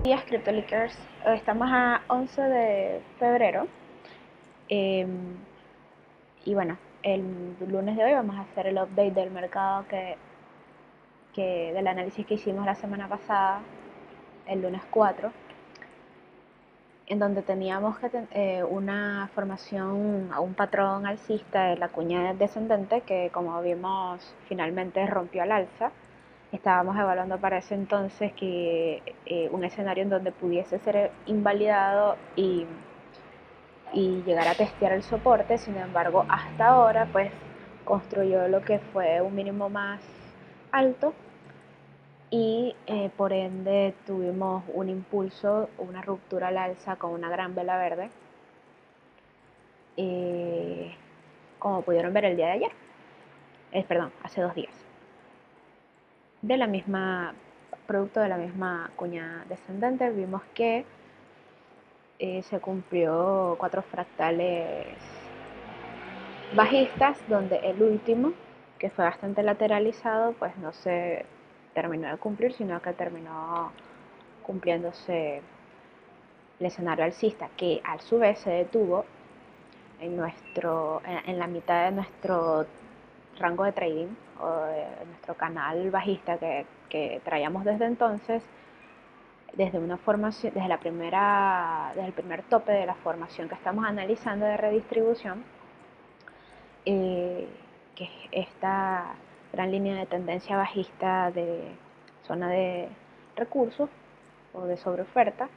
Días CryptoLeakers, estamos a 11 de febrero y bueno, el lunes de hoy vamos a hacer el update del mercado del análisis que hicimos la semana pasada, el lunes 4, en donde teníamos una formación, un patrón alcista de la cuña descendente que, como vimos, finalmente rompió al alza. Estábamos evaluando para ese entonces que un escenario en donde pudiese ser invalidado y llegar a testear el soporte. Sin embargo, hasta ahora pues construyó lo que fue un mínimo más alto y por ende tuvimos un impulso, una ruptura al alza con una gran vela verde, como pudieron ver el día de ayer, perdón, hace 2 días, de la misma producto de la misma cuña descendente. Vimos que se cumplió 4 fractales bajistas, donde el último, que fue bastante lateralizado, pues no se terminó de cumplir, sino que terminó cumpliéndose el escenario alcista, que a su vez se detuvo en la mitad de nuestro rango de trading o de nuestro canal bajista que traíamos desde entonces, desde una formación, desde el primer tope de la formación que estamos analizando de redistribución, que es esta gran línea de tendencia bajista de zona de recursos o de sobreoferta,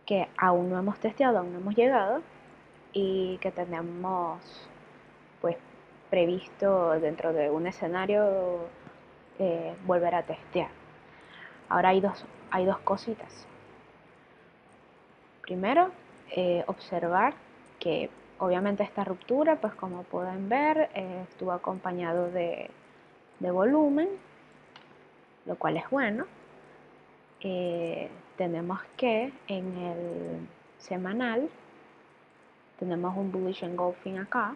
que aún no hemos testeado, aún no hemos llegado y que tenemos pues previsto dentro de un escenario volver a testear. Ahora hay dos cositas. Primero, observar que obviamente esta ruptura, pues como pueden ver, estuvo acompañado de volumen, lo cual es bueno. Tenemos que en el semanal tenemos un bullish engulfing acá,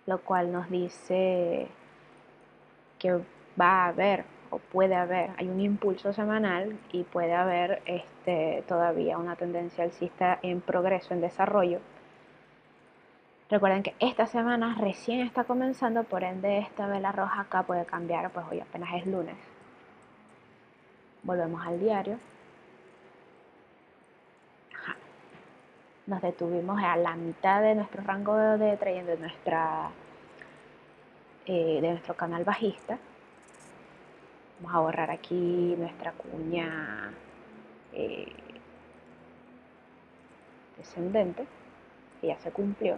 lo cual nos dice que va a haber o puede haber, hay un impulso semanal y puede haber todavía una tendencia alcista en progreso, en desarrollo. Recuerden que esta semana recién está comenzando, por ende esta vela roja acá puede cambiar, pues hoy apenas es lunes. Volvemos al diario. Ajá. Nos detuvimos a la mitad de nuestro rango de trading, de nuestro canal bajista. Vamos a borrar aquí nuestra cuña descendente, que ya se cumplió.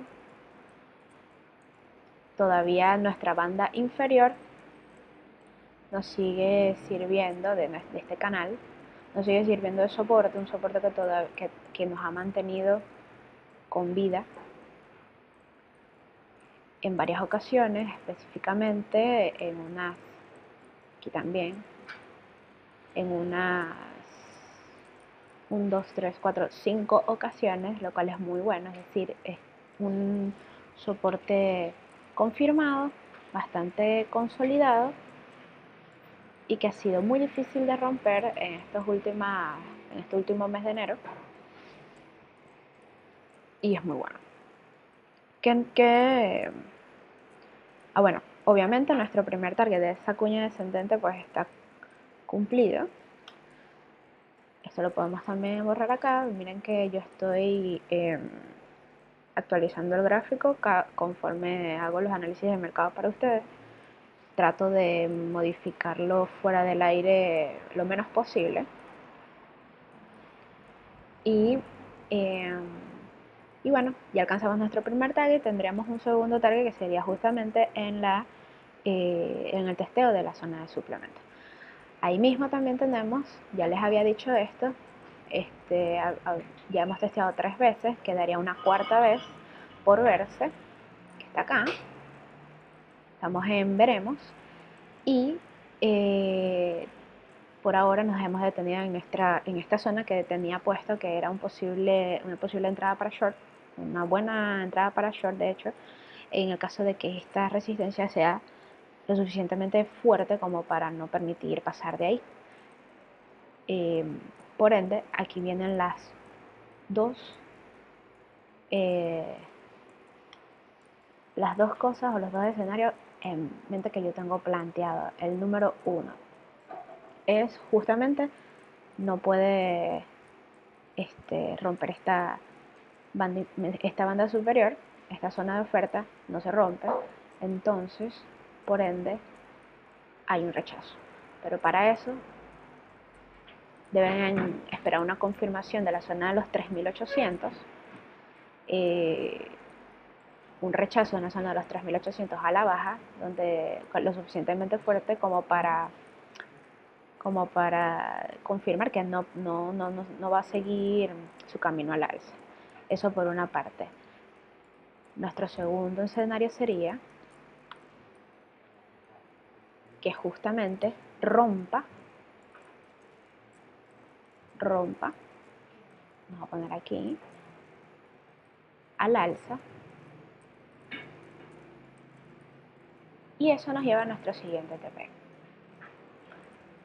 Todavía nuestra banda inferior nos sigue sirviendo de este canal, nos sigue sirviendo de soporte, un soporte que nos ha mantenido con vida en varias ocasiones, específicamente aquí también, en unas 1, 2, 3, 4, 5 ocasiones, lo cual es muy bueno, es decir, es un soporte confirmado, bastante consolidado y que ha sido muy difícil de romper en este último mes de enero, y es muy bueno. Bueno, obviamente nuestro primer target de esa cuña descendente pues está cumplido. Esto lo podemos también borrar acá. Miren que yo estoy actualizando el gráfico conforme hago los análisis de mercado para ustedes. Trato de modificarlo fuera del aire lo menos posible. Y bueno, ya alcanzamos nuestro primer target. Tendríamos un segundo target que sería justamente en el testeo de la zona de suplemento. Ahí mismo también tenemos, ya les había dicho esto, ya hemos testeado 3 veces, quedaría una cuarta vez por verse, que está acá. Estamos en veremos y por ahora nos hemos detenido en esta zona que tenía puesto que era una posible entrada para short, una buena entrada para short de hecho, en el caso de que esta resistencia sea lo suficientemente fuerte como para no permitir pasar de ahí. Por ende, aquí vienen las dos cosas o los dos escenarios en mente que yo tengo planteado. El número uno es justamente no puede romper esta banda superior, esta zona de oferta no se rompe, entonces por ende hay un rechazo. Pero para eso deben esperar una confirmación de la zona de los 3800, un rechazo en la zona de los 3800 a la baja, donde lo suficientemente fuerte como para confirmar que no va a seguir su camino al alza. Eso por una parte. Nuestro segundo escenario sería que justamente rompa, vamos a poner aquí, al alza, y eso nos lleva a nuestro siguiente TP.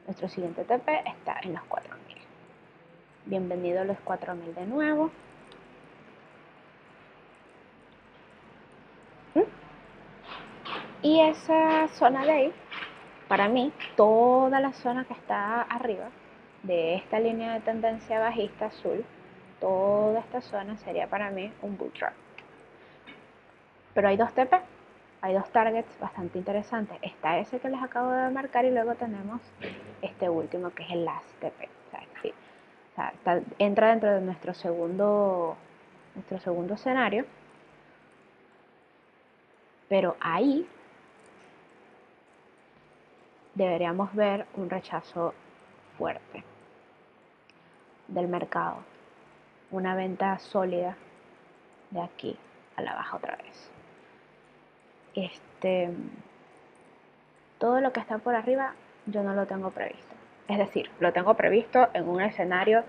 Nuestro siguiente TP está en los 4000. Bienvenido a los 4000 de nuevo. Y esa zona de ahí, para mí, toda la zona que está arriba de esta línea de tendencia bajista azul, toda esta zona sería para mí un bull trap. Pero hay dos TP, hay dos targets bastante interesantes. Está ese que les acabo de marcar y luego tenemos este último que es el last TP. O sea, entra dentro de nuestro segundo escenario, pero ahí deberíamos ver un rechazo fuerte del mercado, una venta sólida de aquí a la baja otra vez. Todo lo que está por arriba yo no lo tengo previsto. Es decir, lo tengo previsto en un escenario,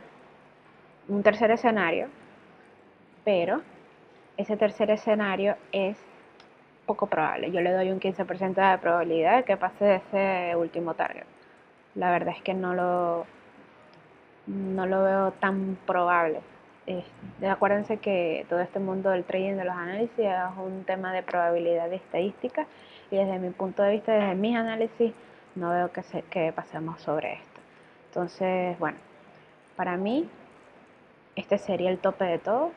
un tercer escenario, pero ese tercer escenario es poco probable. Yo le doy un 15% de probabilidad de que pase de ese último target. La verdad es que no lo veo tan probable. Acuérdense que todo este mundo del trading, de los análisis, es un tema de probabilidad de estadística, y desde mi punto de vista, desde mis análisis, no veo que pasemos sobre esto. Entonces, bueno, para mí este sería el tope de todo.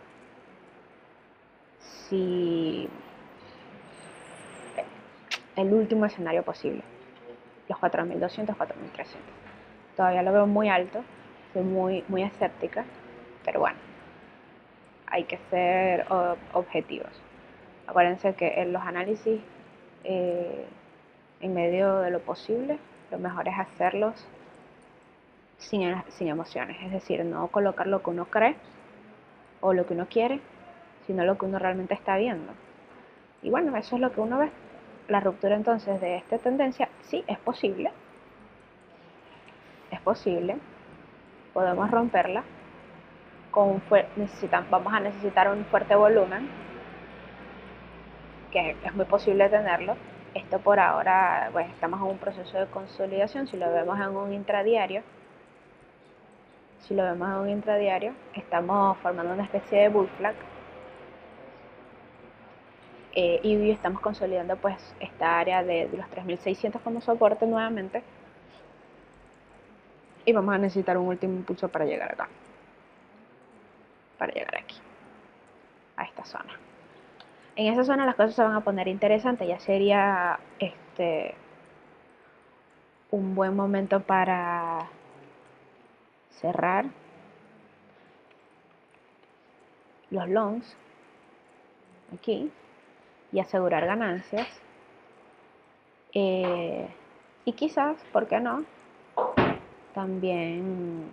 Si el último escenario posible, los 4200, 4300. Todavía lo veo muy alto, soy muy escéptica, pero bueno, hay que ser objetivos. Acuérdense que en los análisis, en medio de lo posible, lo mejor es hacerlos sin emociones, es decir, no colocar lo que uno cree o lo que uno quiere, sino lo que uno realmente está viendo. Y bueno, eso es lo que uno ve. La ruptura entonces de esta tendencia, sí, es posible, podemos romperla, vamos a necesitar un fuerte volumen, que es muy posible tenerlo. Esto por ahora, pues estamos en un proceso de consolidación. Si lo vemos en un intradiario, estamos formando una especie de bull flag, y estamos consolidando pues esta área de los 3600 como soporte nuevamente, y vamos a necesitar un último impulso para llegar acá, para llegar aquí, a esta zona. En esa zona las cosas se van a poner interesantes. Ya sería un buen momento para cerrar los longs aquí y asegurar ganancias, y quizás, ¿por qué no?, también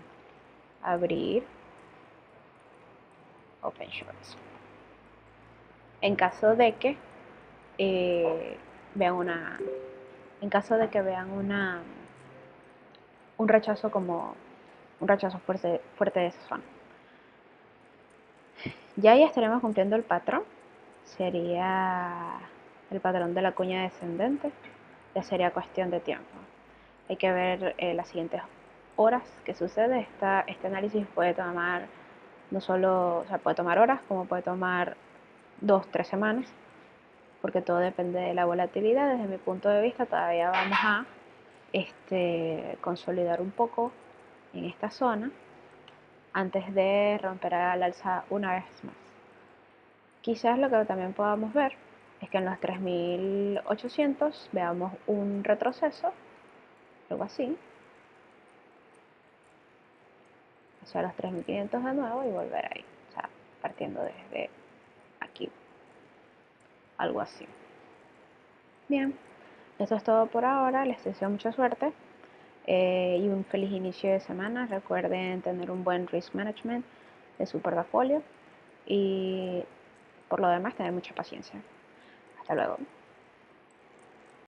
abrir open shorts en caso de que vean un rechazo fuerte de esa zona. Ya ahí estaremos cumpliendo el patrón, sería el patrón de la cuña descendente. Ya sería cuestión de tiempo. Hay que ver las siguientes horas que sucede. Este análisis puede tomar no solo, o sea, puede tomar horas, como puede tomar 2, 3 semanas, porque todo depende de la volatilidad. Desde mi punto de vista, todavía vamos a consolidar un poco en esta zona antes de romper al alza una vez más. Quizás lo que también podamos ver es que en los 3800 veamos un retroceso, algo así, hacia los 3500 de nuevo y volver ahí, o sea, partiendo desde aquí, algo así. Bien, eso es todo por ahora, les deseo mucha suerte y un feliz inicio de semana. Recuerden tener un buen risk management de su portafolio y por lo demás tener mucha paciencia. Hasta luego.